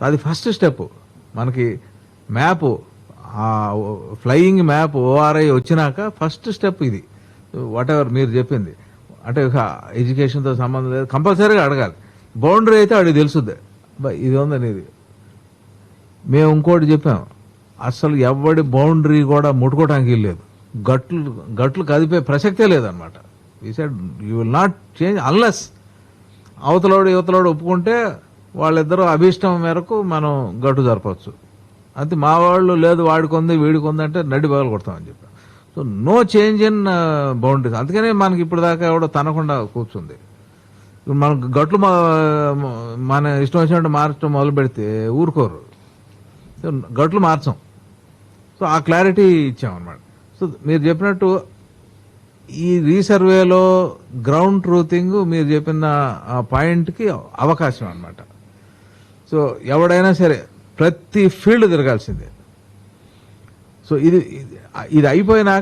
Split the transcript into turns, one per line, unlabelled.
అది first step. మనకి map, flying map ORI వచ్చినాక ఫస్ట్ స్టెప్ ఇది. వాట్ ఎవర్ మీరు చెప్పింది అంటే ఎడ్యుకేషన్తో సంబంధం లేదు, కంపల్సరీగా అడగాలి. బౌండరీ అయితే అడిగి తెలుసుద్ది ఇది ఉందని. ఇది మేము ఇంకోటి చెప్పాం, అసలు ఎవడి బౌండరీ కూడా ముట్టుకోవడానికి లేదు. గట్లు కదిపే ప్రసక్తే లేదనమాట. ఈ side you will not change unless యువతలోడు ఒప్పుకుంటే వాళ్ళిద్దరూ అభీష్టం మేరకు మనం గట్టు జరపచ్చు. అంతే. మా వాళ్ళు లేదు వాడికొంది వీడికొంది అంటే నడి పగలు కొడతామని చెప్పాం. So no change in boundaries. అందుకనే మనకి ఇప్పుడు దాకా ఎవడో తనకుండా కూర్చుంది. మన గట్లు మన ఇష్టం వచ్చినట్టు మార్చడం మొదలు పెడితే ఊరుకోరు. సో గట్లు మార్చం. సో ఆ క్లారిటీ ఇచ్చామన్నమాట. సో మీరు చెప్పినట్టు ఈ రీసర్వేలో గ్రౌండ్ ట్రూతింగ్ మీరు చెప్పిన ఆ పాయింట్కి అవకాశం అన్నమాట. సో ఎవడైనా సరే ప్రతి ఫీల్డ్ తిరగాల్సిందే. సో ఇది అయిపోయినాక